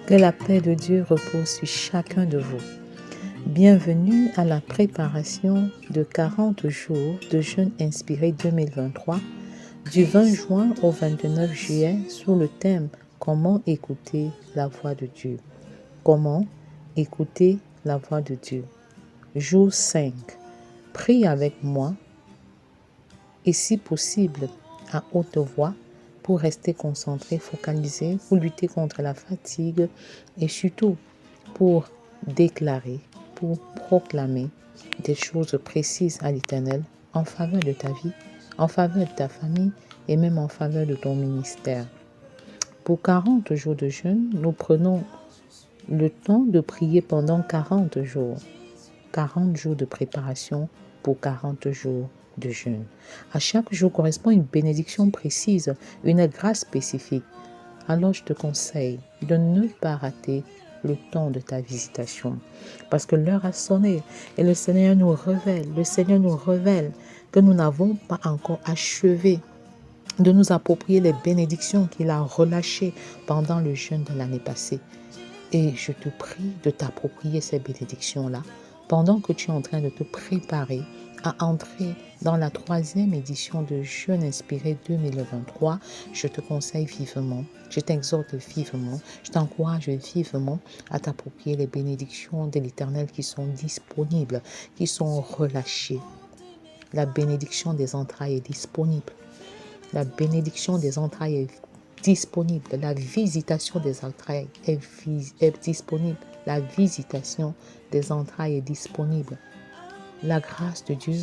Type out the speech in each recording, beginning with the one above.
Que la paix de Dieu repose sur chacun de vous. Bienvenue à la préparation de 40 jours de jeûne inspiré 2023 du 20 juin au 29 juillet sous le thème « Comment écouter la voix de Dieu ». Comment écouter la voix de Dieu. Jour 5. Prie avec moi et si possible à haute voix pour rester concentré, focalisé, pour lutter contre la fatigue et surtout pour déclarer, pour proclamer des choses précises à l'Éternel en faveur de ta vie, en faveur de ta famille et même en faveur de ton ministère. Pour 40 jours de jeûne, nous prenons le temps de prier pendant 40 jours. 40 jours de préparation pour 40 jours de jeûne. À chaque jour correspond une bénédiction précise, une grâce spécifique. Alors je te conseille de ne pas rater le temps de ta visitation. Parce que l'heure a sonné et le Seigneur nous révèle que nous n'avons pas encore achevé de nous approprier les bénédictions qu'il a relâchées pendant le jeûne de l'année passée. Et je te prie de t'approprier ces bénédictions-là pendant que tu es en train de te préparer à entrer dans la 3e édition de Jeûne inspiré 2023. Je te conseille vivement, je t'exhorte vivement, je t'encourage vivement à t'approprier les bénédictions de l'Éternel qui sont disponibles, qui sont relâchées. La bénédiction des entrailles est disponible. La bénédiction des entrailles est disponible. La visitation des entrailles est disponible. La visitation des entrailles est disponible. La grâce de Dieu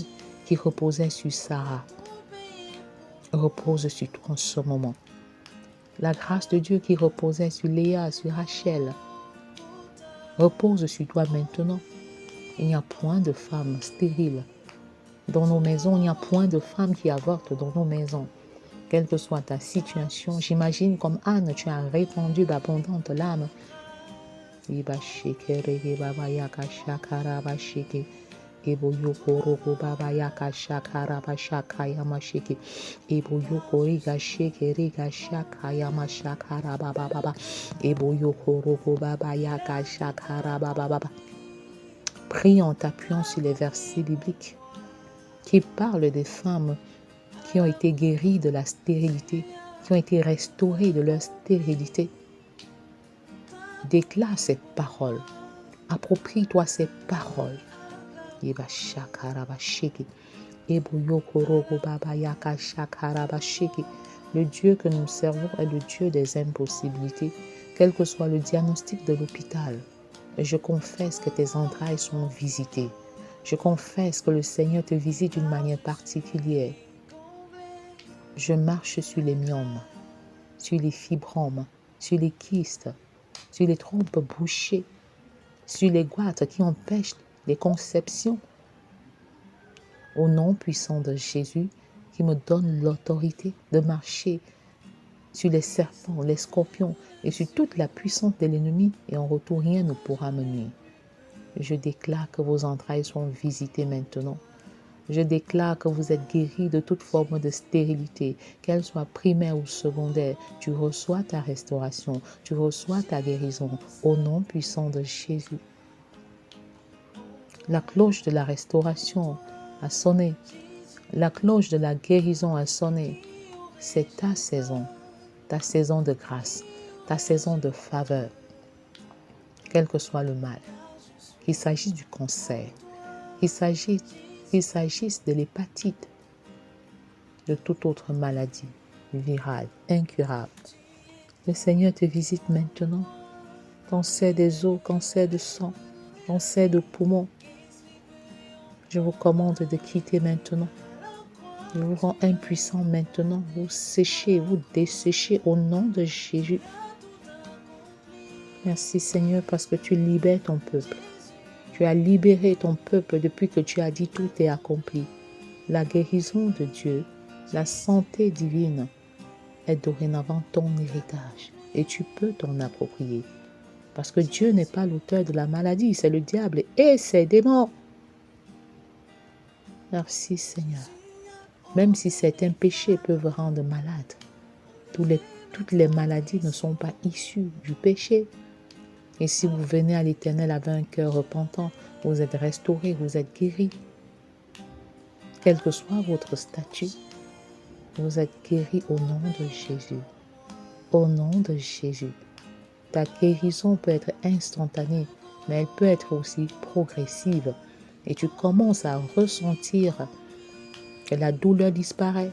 qui reposait sur Sarah repose sur toi en ce moment. La grâce de Dieu qui reposait sur Léa, sur Rachel, repose sur toi maintenant. Il n'y a point de femmes stériles dans nos maisons. Il n'y a point de femmes qui avortent dans nos maisons. Quelle que soit ta situation, j'imagine comme Anne, tu as répandu d'abondantes larmes. Ebo yoko baba yaka shakara bashaka yamashiki. Ebo yoko riga sheke riga shaka yamashakara baba baba. Ebo yoko roko baba yaka shakara baba baba. Prie en t'appuyant sur les versets bibliques qui parlent des femmes qui ont été guéries de la stérilité, qui ont été restaurées de leur stérilité. Déclare ces paroles. Approprie-toi ces paroles. Le Dieu que nous servons est le Dieu des impossibilités, quel que soit le diagnostic de l'hôpital. Je confesse que tes entrailles sont visitées. Je confesse que le Seigneur te visite d'une manière particulière. Je marche sur les myomes, sur les fibromes, sur les kystes, sur les trompes bouchées, sur les goitres qui empêchent les conceptions. Au nom puissant de Jésus qui me donne l'autorité de marcher sur les serpents, les scorpions et sur toute la puissance de l'ennemi et en retour rien ne pourra me nuire. Je déclare que vos entrailles sont visitées maintenant. Je déclare que vous êtes guéris de toute forme de stérilité, qu'elle soit primaire ou secondaire. Tu reçois ta restauration, tu reçois ta guérison au nom puissant de Jésus. La cloche de la restauration a sonné. La cloche de la guérison a sonné. C'est ta saison de grâce, ta saison de faveur, quel que soit le mal. Qu'il s'agisse du cancer, qu'il s'agisse de l'hépatite, de toute autre maladie virale, incurable. Le Seigneur te visite maintenant. Cancer des os, cancer de sang, cancer de poumon. Je vous commande de quitter maintenant. Je vous rends impuissant maintenant. Vous séchez, vous desséchez au nom de Jésus. Merci Seigneur parce que tu libères ton peuple. Tu as libéré ton peuple depuis que tu as dit tout est accompli. La guérison de Dieu, la santé divine est dorénavant ton héritage et tu peux t'en approprier. Parce que Dieu n'est pas l'auteur de la maladie, c'est le diable et ses démons. Merci Seigneur. Même si certains péchés peuvent rendre malade, toutes les maladies ne sont pas issues du péché. Et si vous venez à l'Éternel avec un cœur repentant, vous êtes restauré, vous êtes guéri. Quel que soit votre statut, vous êtes guéri au nom de Jésus. Au nom de Jésus. Ta guérison peut être instantanée, mais elle peut être aussi progressive. Et tu commences à ressentir que la douleur disparaît,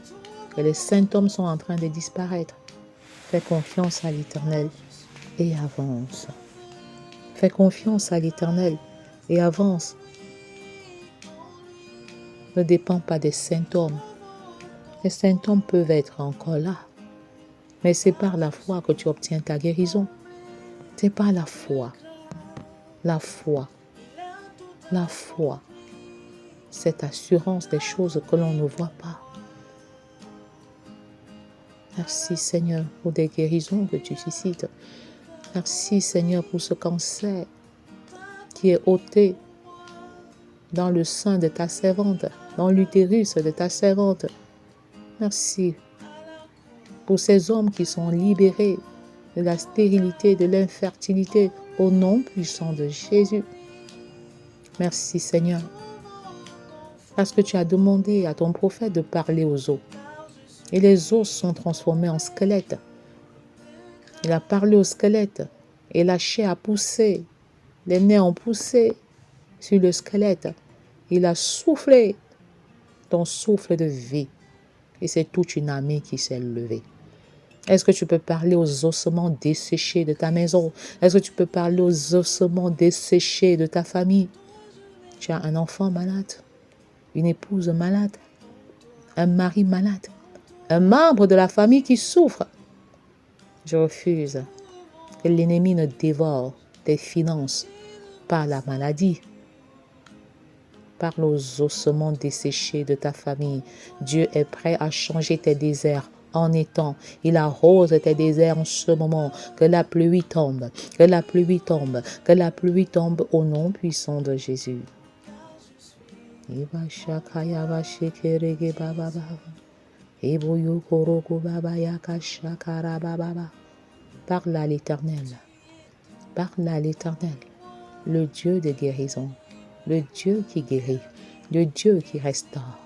que les symptômes sont en train de disparaître. Fais confiance à l'Éternel et avance. Fais confiance à l'Éternel et avance. Ne dépend pas des symptômes. Les symptômes peuvent être encore là, mais c'est par la foi que tu obtiens ta guérison. C'est par la foi. La foi. La foi. Cette assurance des choses que l'on ne voit pas. Merci Seigneur pour des guérisons que tu suscites. Merci Seigneur pour ce cancer qui est ôté dans le sein de ta servante, dans l'utérus de ta servante. Merci pour ces hommes qui sont libérés de la stérilité, de l'infertilité, au nom puissant de Jésus. Merci Seigneur, parce que tu as demandé à ton prophète de parler aux os. Et les os sont transformés en squelettes. Il a parlé au squelette et la chair a poussé. Les nerfs ont poussé sur le squelette. Il a soufflé ton souffle de vie. Et c'est toute une armée qui s'est levée. Est-ce que tu peux parler aux ossements desséchés de ta maison? Est-ce que tu peux parler aux ossements desséchés de ta famille? Tu as un enfant malade, une épouse malade, un mari malade, un membre de la famille qui souffre. Je refuse que l'ennemi ne dévore tes finances par la maladie. Parle aux ossements desséchés de ta famille. Dieu est prêt à changer tes déserts en étang. Il arrose tes déserts en ce moment. Que la pluie tombe, que la pluie tombe, que la pluie tombe au nom puissant de Jésus. Parle à l'Éternel. Parle à l'Éternel, le Dieu de guérison, le Dieu qui guérit, le Dieu qui restaure.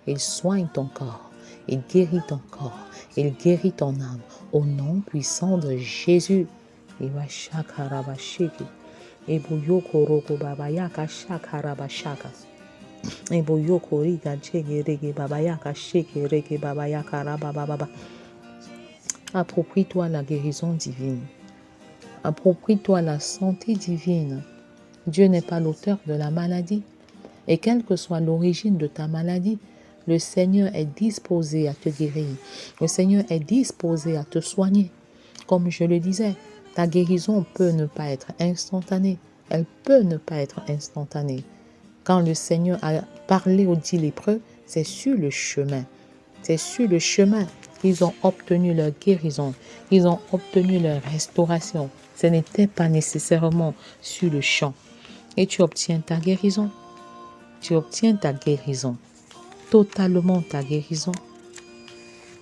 Il soigne ton corps, il guérit ton corps, il guérit ton âme. Au nom puissant de Jésus. Approprie-toi la guérison divine. Approprie-toi la santé divine. Dieu n'est pas l'auteur de la maladie. Et quelle que soit l'origine de ta maladie, le Seigneur est disposé à te guérir. Le Seigneur est disposé à te soigner. Comme je le disais, ta guérison peut ne pas être instantanée. Elle peut ne pas être instantanée. Quand le Seigneur a parlé aux 10 lépreux, c'est sur le chemin. C'est sur le chemin qu'ils ont obtenu leur guérison. Ils ont obtenu leur restauration. Ce n'était pas nécessairement sur le champ. Et tu obtiens ta guérison. Tu obtiens ta guérison. Totalement ta guérison.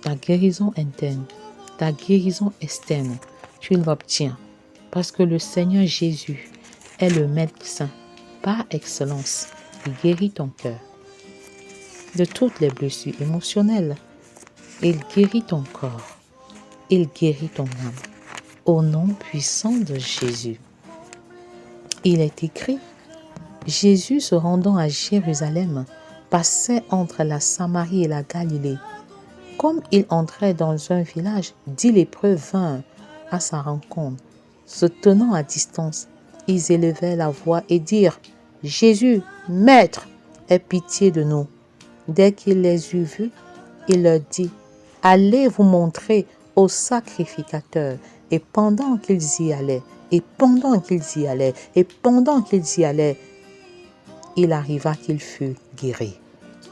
Ta guérison interne. Ta guérison externe. Tu l'obtiens. Parce que le Seigneur Jésus est le médecin par excellence. Il guérit ton cœur de toutes les blessures émotionnelles. Il guérit ton corps. Il guérit ton âme. Au nom puissant de Jésus. Il est écrit, Jésus se rendant à Jérusalem, passait entre la Samarie et la Galilée. Comme il entrait dans un village, 10 lépreux vinrent à sa rencontre. Se tenant à distance, ils élevaient la voix et dirent, Jésus, Maître, aie pitié de nous. Dès qu'il les eut vus, il leur dit, allez vous montrer au sacrificateur. Et pendant qu'ils y allaient, il arriva qu'il fut guéri.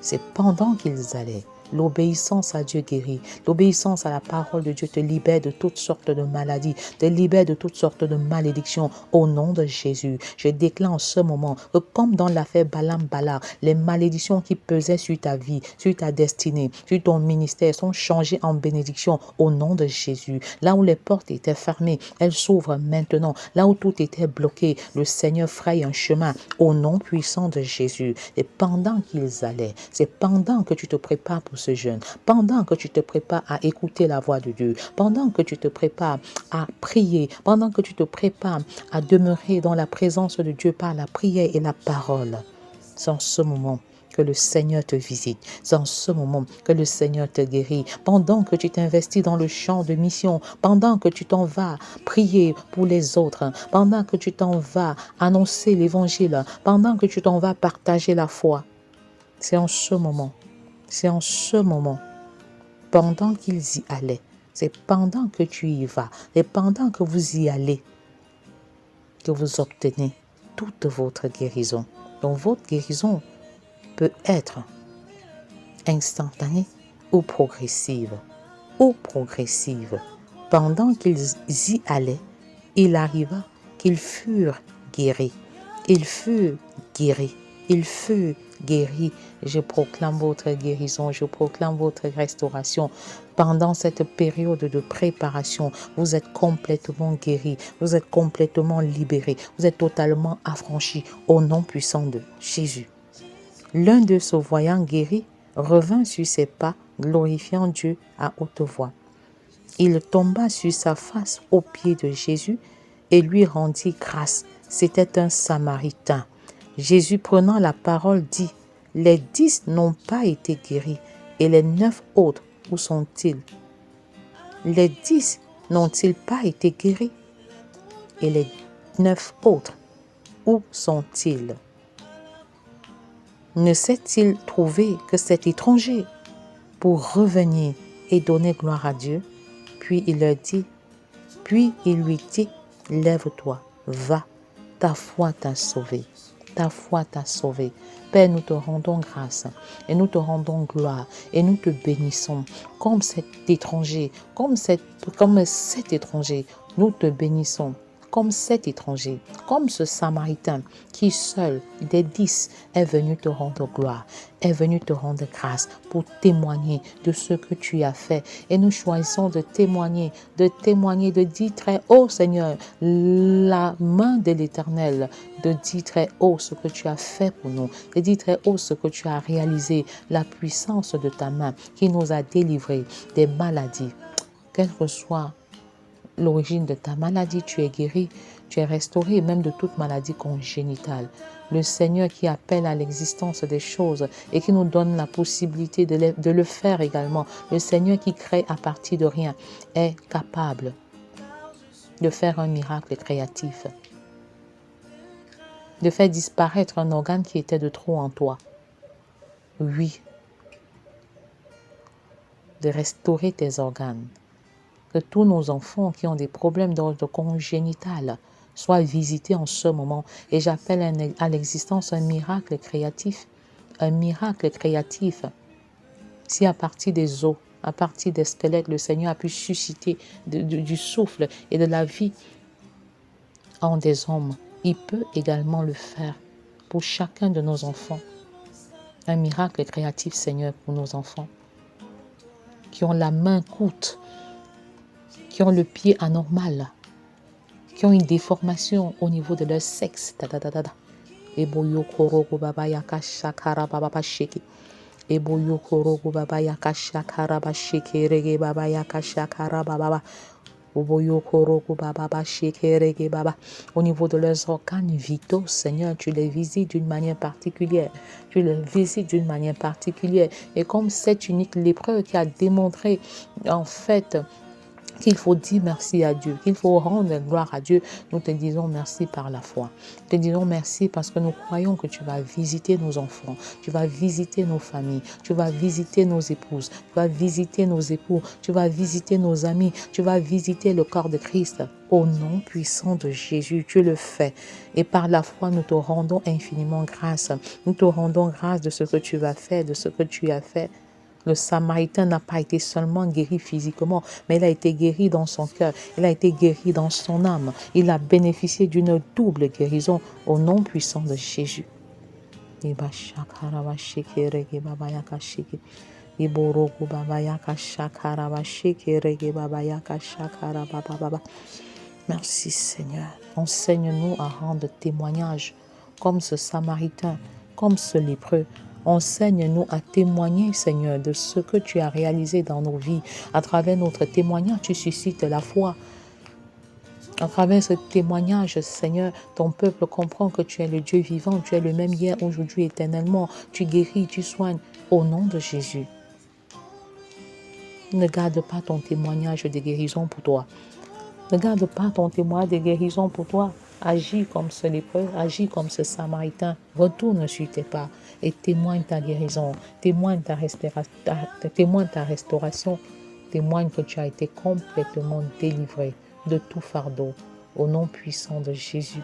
C'est pendant qu'ils allaient L'obéissance à Dieu guérit. L'obéissance à la parole de Dieu te libère de toutes sortes de maladies, te libère de toutes sortes de malédictions au nom de Jésus. Je déclare en ce moment que comme dans l'affaire Balaam-Balak, les malédictions qui pesaient sur ta vie, sur ta destinée, sur ton ministère sont changées en bénédiction au nom de Jésus. Là où les portes étaient fermées, elles s'ouvrent maintenant. Là où tout était bloqué, le Seigneur fraye un chemin au nom puissant de Jésus. Et pendant qu'ils allaient, c'est pendant que tu te prépares pour ce jeûne, pendant que tu te prépares à écouter la voix de Dieu, pendant que tu te prépares à prier, pendant que tu te prépares à demeurer dans la présence de Dieu par la prière et la parole. C'est en ce moment que le Seigneur te visite. C'est en ce moment que le Seigneur te guérit. Pendant que tu t'investis dans le champ de mission, pendant que tu t'en vas prier pour les autres, pendant que tu t'en vas annoncer l'évangile, pendant que tu t'en vas partager la foi. C'est en ce moment, pendant qu'ils y allaient, c'est pendant que tu y vas, et pendant que vous y allez, que vous obtenez toute votre guérison. Donc votre guérison peut être instantanée ou progressive. Pendant qu'ils y allaient, il arriva qu'ils furent guéris. Ils furent guéris. Je proclame votre guérison, je proclame votre restauration. Pendant cette période de préparation, vous êtes complètement guéris, vous êtes complètement libérés, vous êtes totalement affranchis au nom puissant de Jésus. L'un d'eux, se voyant guéri, revint sur ses pas, glorifiant Dieu à haute voix. Il tomba sur sa face aux pieds de Jésus et lui rendit grâce. C'était un Samaritain. Jésus, prenant la parole, dit, « Les 10 n'ont pas été guéris, et les 9 autres, où sont-ils? Les 10 n'ont-ils pas été guéris, et les 9 autres, où sont-ils? Ne s'est-il trouvé que cet étranger pour revenir et donner gloire à Dieu? » Puis il lui dit, « Lève-toi, va, ta foi t'a sauvé. » Ta foi t'a sauvé. Père, nous te rendons grâce et nous te rendons gloire et nous te bénissons. Comme cet étranger, comme cet étranger, nous te bénissons. Comme cet étranger, comme ce Samaritain qui seul des 10 est venu te rendre gloire, est venu te rendre grâce pour témoigner de ce que tu as fait. Et nous choisissons de témoigner, de dire très haut, Seigneur, la main de l'Éternel, de dire très haut ce que tu as fait pour nous, de dire très haut ce que tu as réalisé, la puissance de ta main qui nous a délivrés des maladies, quelle que soit l'origine de ta maladie, tu es guéri, tu es restauré, même de toute maladie congénitale. Le Seigneur qui appelle à l'existence des choses et qui nous donne la possibilité de le faire également. Le Seigneur qui crée à partir de rien est capable de faire un miracle créatif, de faire disparaître un organe qui était de trop en toi. Oui, de restaurer tes organes. Que tous nos enfants qui ont des problèmes d'ordre congénital soient visités en ce moment. Et j'appelle à l'existence un miracle créatif. Un miracle créatif. Si à partir des os, à partir des squelettes, le Seigneur a pu susciter du souffle et de la vie en des hommes, il peut également le faire pour chacun de nos enfants. Un miracle créatif, Seigneur, pour nos enfants qui ont la main courte, qui ont le pied anormal, qui ont une déformation au niveau de leur sexe. Eboyo korogo baba yakasha karaba baba sheke. Eboyo korogo baba yakasha karaba sheke rege baba yakasha karaba baba. Oboyo korogo baba baba sheke rege baba. Au niveau de leurs organes vitaux, Seigneur, tu les visites d'une manière particulière. Tu les visites d'une manière particulière. Et comme cet unique lépreux qui a démontré, en fait, qu'il faut dire merci à Dieu, qu'il faut rendre gloire à Dieu, nous te disons merci par la foi. Nous te disons merci parce que nous croyons que tu vas visiter nos enfants, tu vas visiter nos familles, tu vas visiter nos épouses, tu vas visiter nos époux, tu vas visiter nos amis, tu vas visiter le corps de Christ. Au nom puissant de Jésus, tu le fais. Et par la foi, nous te rendons infiniment grâce. Nous te rendons grâce de ce que tu vas faire, de ce que tu as fait Le Samaritain n'a pas été seulement guéri physiquement, mais il a été guéri dans son cœur, il a été guéri dans son âme. Il a bénéficié d'une double guérison au nom puissant de Jésus. Merci Seigneur. Enseigne-nous à rendre témoignage comme ce Samaritain, comme ce lépreux. Enseigne-nous à témoigner, Seigneur, de ce que tu as réalisé dans nos vies. À travers notre témoignage, tu suscites la foi. À travers ce témoignage, Seigneur, ton peuple comprend que tu es le Dieu vivant, tu es le même hier, aujourd'hui, éternellement. Tu guéris, tu soignes au nom de Jésus. Ne garde pas ton témoignage de guérison pour toi. Ne garde pas ton témoignage de guérison pour toi. Agis comme ce lépreux, agis comme ce Samaritain. Retourne sur tes pas et témoigne ta guérison, témoigne ta restauration, témoigne que tu as été complètement délivré de tout fardeau au nom puissant de Jésus.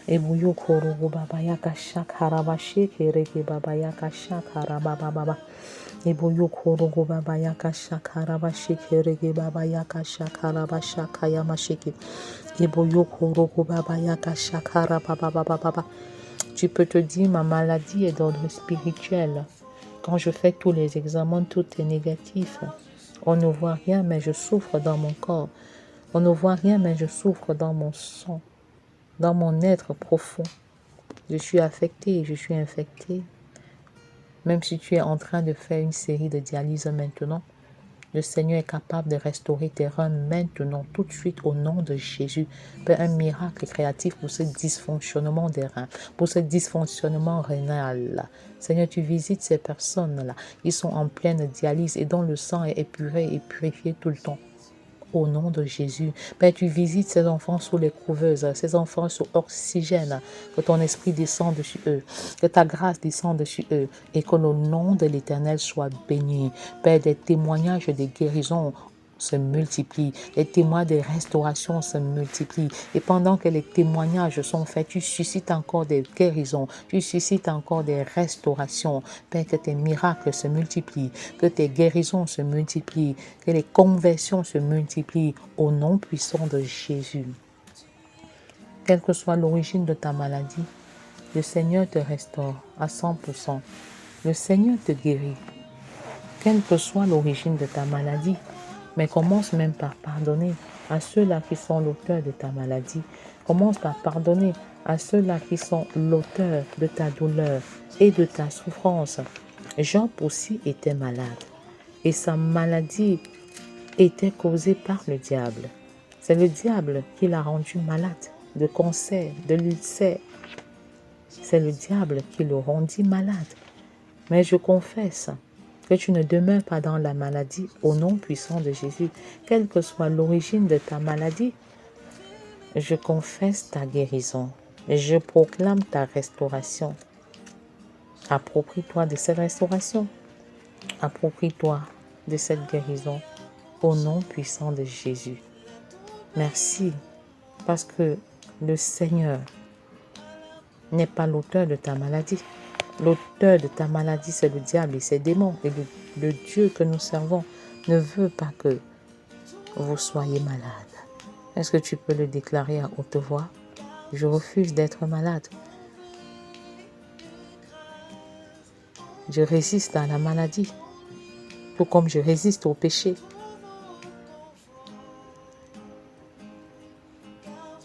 Ebuyo korogo baba yaka shakara shekere baba yaka shakara baba. Eboyo korogo baba yaka shakara shekere baba yaka shakara shakaya masheke. Eboyo korogo baba yaka shakara baba. Tu peux te dire ma maladie est d'ordre spirituel. Quand je fais tous les examens, tout est négatif. On ne voit rien, mais je souffre dans mon corps. On ne voit rien, mais je souffre dans mon sang. Dans mon être profond, je suis affecté, je suis infecté. Même si tu es en train de faire une série de dialyses maintenant, le Seigneur est capable de restaurer tes reins maintenant, tout de suite, au nom de Jésus. Fais un miracle créatif pour ce dysfonctionnement des reins, pour ce dysfonctionnement rénal. Seigneur, tu visites ces personnes-là. Ils sont en pleine dialyse et dont le sang est épuré et purifié tout le temps. Au nom de Jésus, Père, tu visites ces enfants sous les couveuses, ces enfants sous oxygène, que ton esprit descende dessus eux, que ta grâce descende dessus eux, et que le nom de l'Éternel soit béni. Père, des témoignages de guérison se multiplient, les témoignages de restauration se multiplient. Et pendant que les témoignages sont faits, tu suscites encore des guérisons, tu suscites encore des restaurations. Père, que tes miracles se multiplient, que tes guérisons se multiplient, que les conversions se multiplient au nom puissant de Jésus. Quelle que soit l'origine de ta maladie, le Seigneur te restaure à 100%. Le Seigneur te guérit. Quelle que soit l'origine de ta maladie, mais commence même par pardonner à ceux-là qui sont l'auteur de ta maladie. Commence par pardonner à ceux-là qui sont l'auteur de ta douleur et de ta souffrance. Job aussi était malade et sa maladie était causée par le diable. C'est le diable qui l'a rendu malade de cancer, de l'ulcère. C'est le diable qui le rendit malade. Mais je confesse que tu ne demeures pas dans la maladie au nom puissant de Jésus. Quelle que soit l'origine de ta maladie, je confesse ta guérison. Je proclame ta restauration. Approprie-toi de cette restauration. Approprie-toi de cette guérison au nom puissant de Jésus. Merci parce que le Seigneur n'est pas l'auteur de ta maladie. L'auteur de ta maladie, c'est le diable et ses démons. Et le Dieu que nous servons ne veut pas que vous soyez malade. Est-ce que tu peux le déclarer à haute voix? Je refuse d'être malade. Je résiste à la maladie, tout comme je résiste au péché.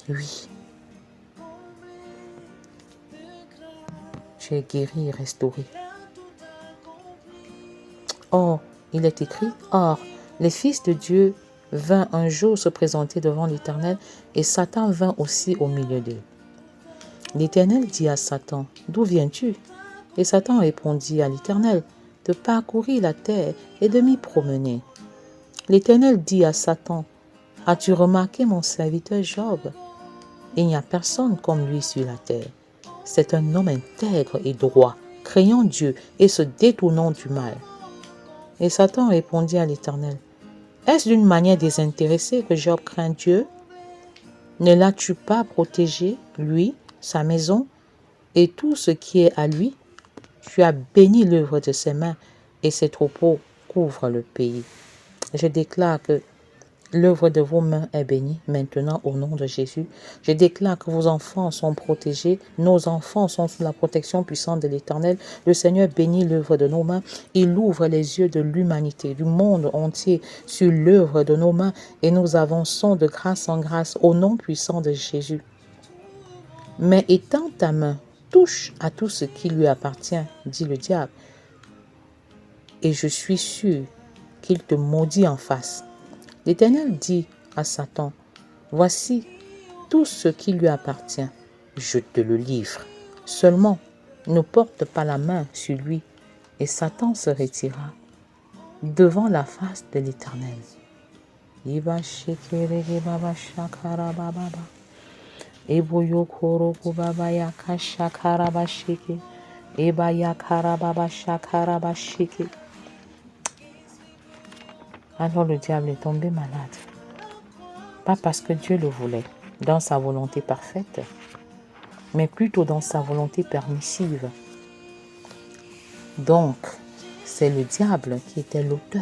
Oui. Tu es guéri et restauré. Or, il est écrit, or, les fils de Dieu vinrent un jour se présenter devant l'Éternel, et Satan vint aussi au milieu d'eux. L'Éternel dit à Satan, d'où viens-tu? Et Satan répondit à l'Éternel, de parcourir la terre et de m'y promener. L'Éternel dit à Satan, as-tu remarqué mon serviteur Job? Il n'y a personne comme lui sur la terre. C'est un homme intègre et droit, craignant Dieu et se détournant du mal. Et Satan répondit à l'Éternel, est-ce d'une manière désintéressée que Job craint Dieu? Ne l'as-tu pas protégé, lui, sa maison, et tout ce qui est à lui. Tu as béni l'œuvre de ses mains et ses troupeaux couvrent le pays. Je déclare que l'œuvre de vos mains est bénie maintenant au nom de Jésus. Je déclare que vos enfants sont protégés. Nos enfants sont sous la protection puissante de l'Éternel. Le Seigneur bénit l'œuvre de nos mains. Il ouvre les yeux de l'humanité, du monde entier sur l'œuvre de nos mains et nous avançons de grâce en grâce au nom puissant de Jésus. Mais étends ta main, touche à tout ce qui lui appartient, dit le diable, et je suis sûr qu'il te maudit en face. L'Éternel dit à Satan, voici tout ce qui lui appartient, je te le livre. Seulement, ne porte pas la main sur lui. Et Satan se retira devant la face de l'Éternel. Alors le diable est tombé malade. Pas parce que Dieu le voulait, dans sa volonté parfaite, mais plutôt dans sa volonté permissive. Donc, c'est le diable qui était l'auteur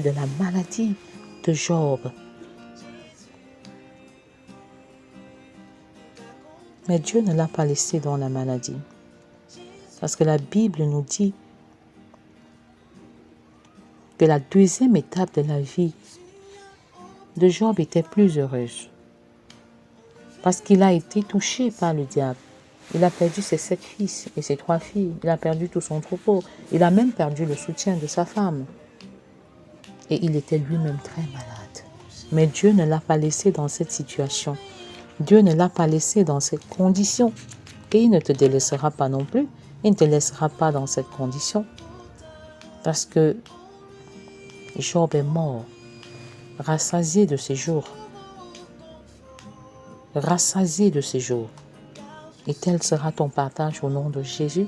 de la maladie de Job. Mais Dieu ne l'a pas laissé dans la maladie. Parce que la Bible nous dit que la deuxième étape de la vie de Job était plus heureuse. Parce qu'il a été touché par le diable. Il a perdu ses 7 fils et ses 3 filles. Il a perdu tout son troupeau. Il a même perdu le soutien de sa femme. Et il était lui-même très malade. Mais Dieu ne l'a pas laissé dans cette situation. Dieu ne l'a pas laissé dans cette condition. Et il ne te délaissera pas non plus. Il ne te laissera pas dans cette condition. Parce que Job est mort, rassasié de ses jours. Rassasié de ses jours. Et tel sera ton partage au nom de Jésus.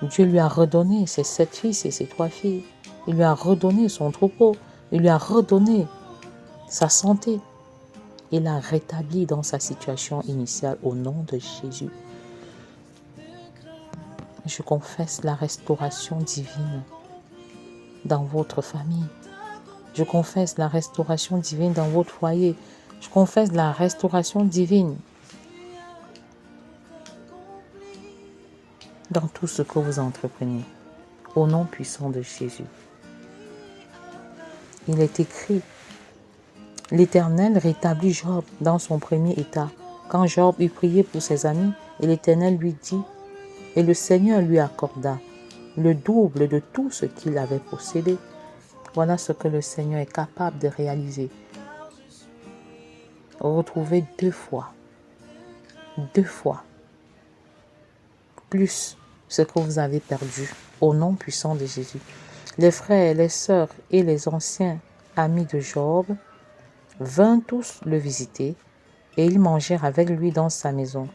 Dieu lui a redonné ses 7 fils et ses 3 filles. Il lui a redonné son troupeau. Il lui a redonné sa santé. Il l'a rétabli dans sa situation initiale au nom de Jésus. Je confesse la restauration divine dans votre famille. Je confesse la restauration divine dans votre foyer. Je confesse la restauration divine dans tout ce que vous entreprenez. Au nom puissant de Jésus. Il est écrit, l'Éternel rétablit Job dans son premier état. Quand Job eut prié pour ses amis, et l'Éternel lui dit, et le Seigneur lui accorda le double de tout ce qu'il avait possédé. Voilà ce que le Seigneur est capable de réaliser. Retrouver 2 fois, plus ce que vous avez perdu, au nom puissant de Jésus. Les frères, les sœurs et les anciens amis de Job vinrent tous le visiter et ils mangèrent avec lui dans sa maison.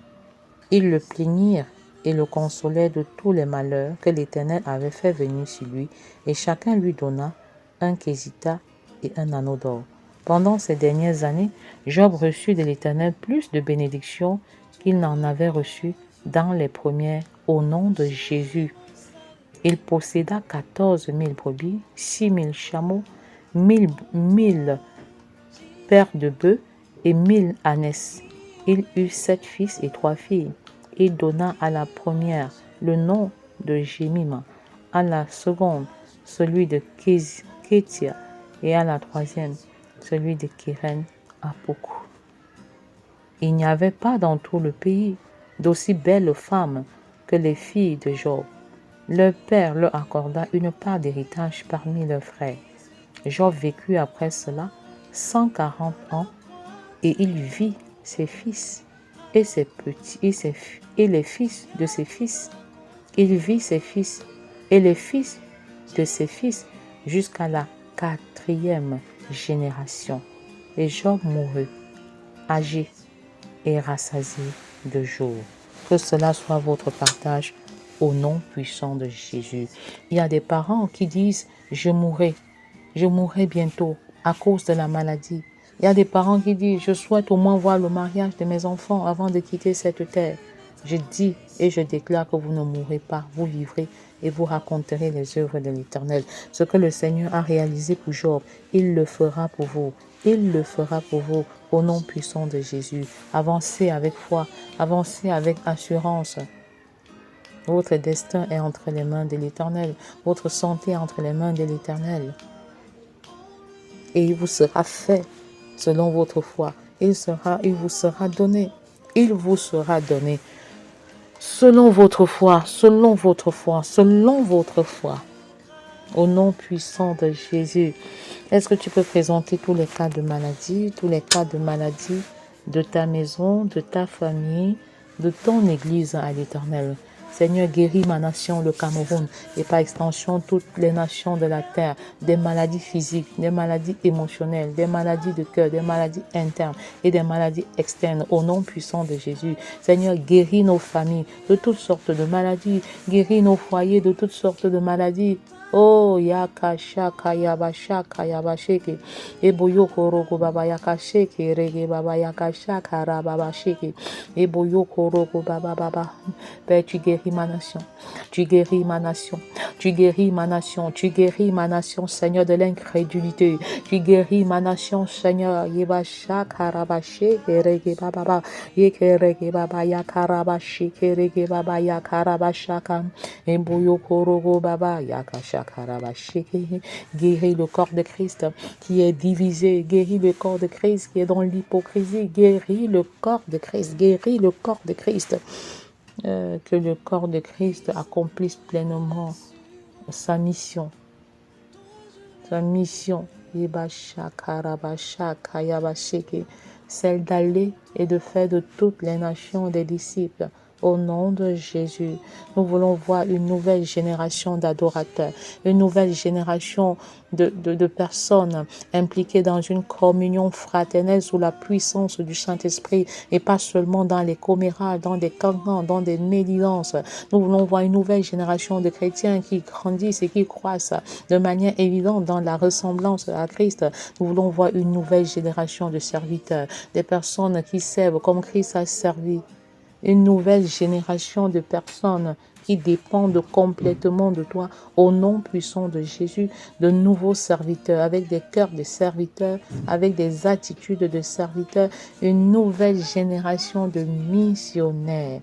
Ils le plaignirent et le consolèrent de tous les malheurs que l'Éternel avait fait venir sur lui et chacun lui donna un quesita et un anneau d'or. Pendant ces dernières années, Job reçut de l'Éternel plus de bénédictions qu'il n'en avait reçu dans les premières au nom de Jésus. Il posséda 14 000 brebis, 6 000 chameaux, 1000 paires de bœufs et 1000 ânesses. Il eut 7 fils et 3 filles. Il donna à la première le nom de Jémima, à la seconde celui de Kétia et à la troisième celui de Kéren Apok. Il n'y avait pas dans tout le pays d'aussi belles femmes que les filles de Job. Leur père leur accorda une part d'héritage parmi leurs frères. Job vécut après cela 140 ans et il vit ses fils et ses petits et les fils de ses fils. Il vit ses fils et les fils de ses fils jusqu'à la 4e génération. Et Job mourut, âgé et rassasié de jours. Que cela soit votre partage au nom puissant de Jésus. Il y a des parents qui disent « je mourrai bientôt à cause de la maladie ». Il y a des parents qui disent, je souhaite au moins voir le mariage de mes enfants avant de quitter cette terre. Je dis et je déclare que vous ne mourrez pas, vous vivrez et vous raconterez les œuvres de l'Éternel. Ce que le Seigneur a réalisé pour Job, il le fera pour vous. Il le fera pour vous au nom puissant de Jésus. Avancez avec foi, avancez avec assurance. Votre destin est entre les mains de l'Éternel. Votre santé est entre les mains de l'Éternel. Et il vous sera fait selon votre foi. Il vous sera donné. Il vous sera donné. Selon votre foi, selon votre foi, selon votre foi. Au nom puissant de Jésus. Est-ce que tu peux présenter tous les cas de maladie, de ta maison, de ta famille, de ton église à l'Éternel? Seigneur, guéris ma nation, le Cameroun, et par extension toutes les nations de la terre, des maladies physiques, des maladies émotionnelles, des maladies de cœur, des maladies internes et des maladies externes, au nom puissant de Jésus. Seigneur, guéris nos familles de toutes sortes de maladies, guéris nos foyers de toutes sortes de maladies. Oh, yakashaka yabashaka yabasheke. Eboyoko rogo baba yakasheke rege baba yakashaka rababa sheke. Eboyoko rogo baba baba. Père, tu guéris ma nation. Tu guéris ma nation. Tu guéris ma nation. Tu guéris ma nation, Seigneur, de l'incrédulité. Tu guéris ma nation, Seigneur. Yebashaka rabasheke rege baba baba. Yeke rege baba yakarabasheke rege baba yakarabashaka. Eboyoko rogo baba yakashaka. Guéris le corps de Christ qui est divisé. Guéris le corps de Christ qui est dans l'hypocrisie. Guéris le corps de Christ. Guéris le corps de Christ. Que le corps de Christ accomplisse pleinement sa mission. Sa mission. Celle d'aller et de faire de toutes les nations des disciples. Au nom de Jésus, nous voulons voir une nouvelle génération d'adorateurs, une nouvelle génération de personnes impliquées dans une communion fraternelle sous la puissance du Saint-Esprit et pas seulement dans les commérages, dans des cancans, dans des médisances. Nous voulons voir une nouvelle génération de chrétiens qui grandissent et qui croissent de manière évidente dans la ressemblance à Christ. Nous voulons voir une nouvelle génération de serviteurs, des personnes qui servent comme Christ a servi. Une nouvelle génération de personnes qui dépendent complètement de toi au nom puissant de Jésus, de nouveaux serviteurs avec des cœurs de serviteurs, avec des attitudes de serviteurs, une nouvelle génération de missionnaires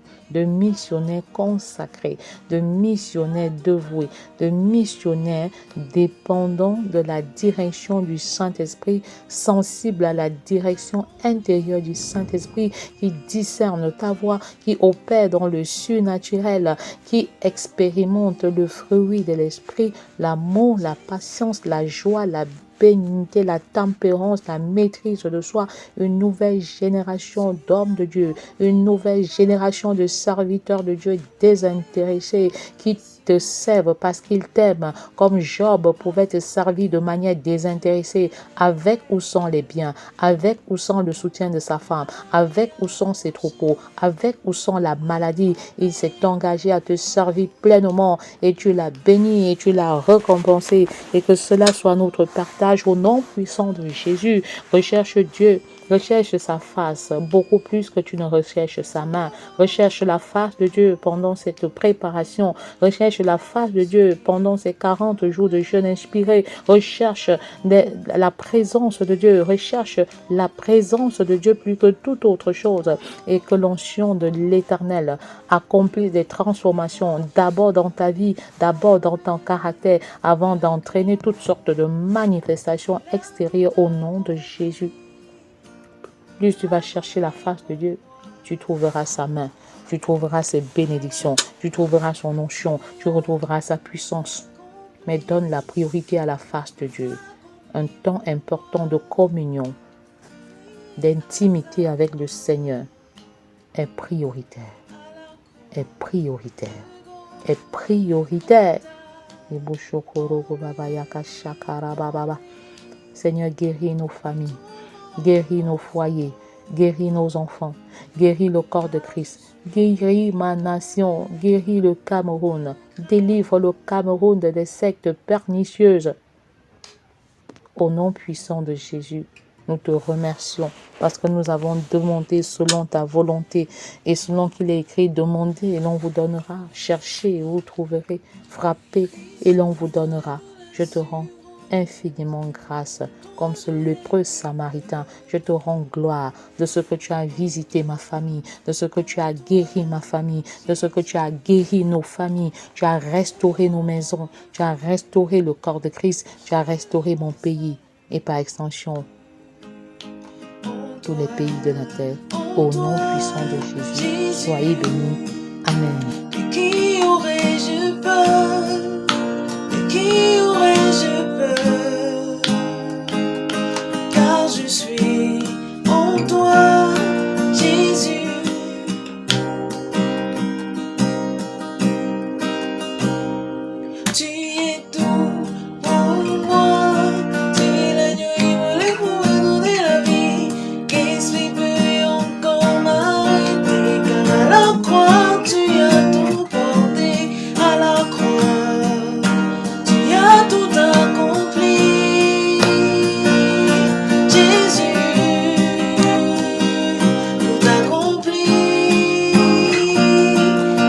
consacrés, de missionnaires dévoués, de missionnaires dépendants de la direction du Saint-Esprit, sensibles à la direction intérieure du Saint-Esprit, qui discernent ta voix, qui opèrent dans le surnaturel, qui expérimente le fruit de l'esprit, l'amour, la patience, la joie, la bénignité, la tempérance, la maîtrise de soi, une nouvelle génération d'hommes de Dieu, une nouvelle génération de serviteurs de Dieu désintéressés qui te servent parce qu'ils t'aiment, comme Job pouvait te servir de manière désintéressée, avec ou sans les biens, avec ou sans le soutien de sa femme, avec ou sans ses troupeaux, avec ou sans la maladie. Il s'est engagé à te servir pleinement et tu l'as béni et tu l'as récompensé, et que cela soit notre partage au nom puissant de Jésus. Recherche Dieu. Recherche sa face beaucoup plus que tu ne recherches sa main. Recherche la face de Dieu pendant cette préparation. Recherche la face de Dieu pendant ces 40 jours de jeûne inspiré. Recherche la présence de Dieu. Recherche la présence de Dieu plus que toute autre chose. Et que l'onction de l'Éternel accomplisse des transformations d'abord dans ta vie, d'abord dans ton caractère, avant d'entraîner toutes sortes de manifestations extérieures au nom de Jésus. Plus tu vas chercher la face de Dieu, tu trouveras sa main, tu trouveras ses bénédictions, tu trouveras son onction, tu retrouveras sa puissance. Mais donne la priorité à la face de Dieu. Un temps important de communion, d'intimité avec le Seigneur est prioritaire, est prioritaire, est prioritaire. Seigneur, guéris nos familles. Guéris nos foyers, guéris nos enfants, guéris le corps de Christ, guéris ma nation, guéris le Cameroun, délivre le Cameroun des sectes pernicieuses. Au nom puissant de Jésus, Nous te remercions parce que nous avons demandé selon ta volonté et selon qu'il est écrit, demandez et l'on vous donnera, cherchez et vous trouverez, frappez et l'on vous donnera. Je te rends infiniment grâce, comme ce lépreux samaritain. Je te rends gloire de ce que tu as visité ma famille, de ce que tu as guéri ma famille, de ce que tu as guéri nos familles, tu as restauré nos maisons, tu as restauré le corps de Christ, tu as restauré mon pays et par extension tous les pays de la terre. Au nom puissant de Jésus, soyez bénis. Amen. De qui aurais-je peur? De qui aurais-je peur? Car je suis en toi, Jésus. Tu es tout pour moi. Tu es l'agneau immolé pour me donner la vie. Qu'est-ce qui peut encore m'arrêter? Car à la croix, tu as tout porté. À la croix, tu as tout accompli. Jésus, tout accompli.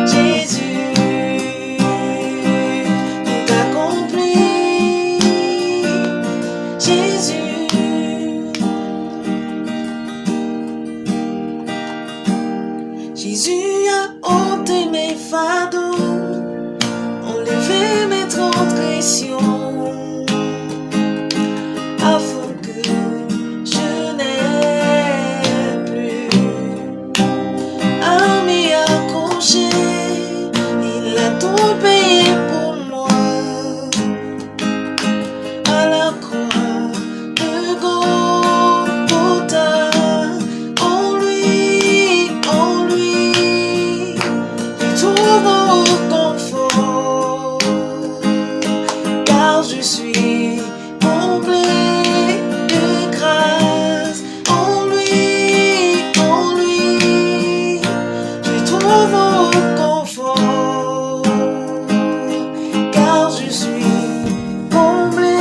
Jésus, tout accompli. Jésus. Jésus a ôté mes fardeaux, enlevé mes transgressions, afin que je n'ai plus à m'y accrocher. Il a tout payé pour moi à la croix de Golgotha. En lui, je trouve confort, car je suis comblé de grâce. En lui, je trouve confort, car je suis comblé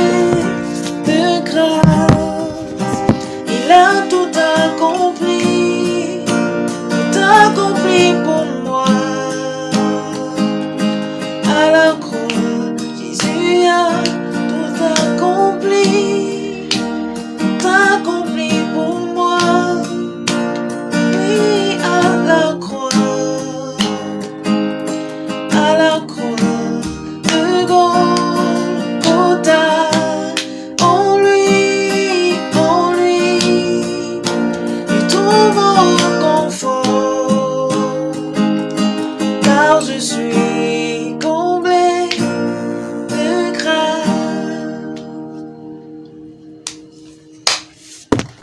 de grâce. Il a tout accompli pour moi. À la croix, Jésus a tout accompli pour moi. Oui, à la croix de Golgotha. En lui, je trouve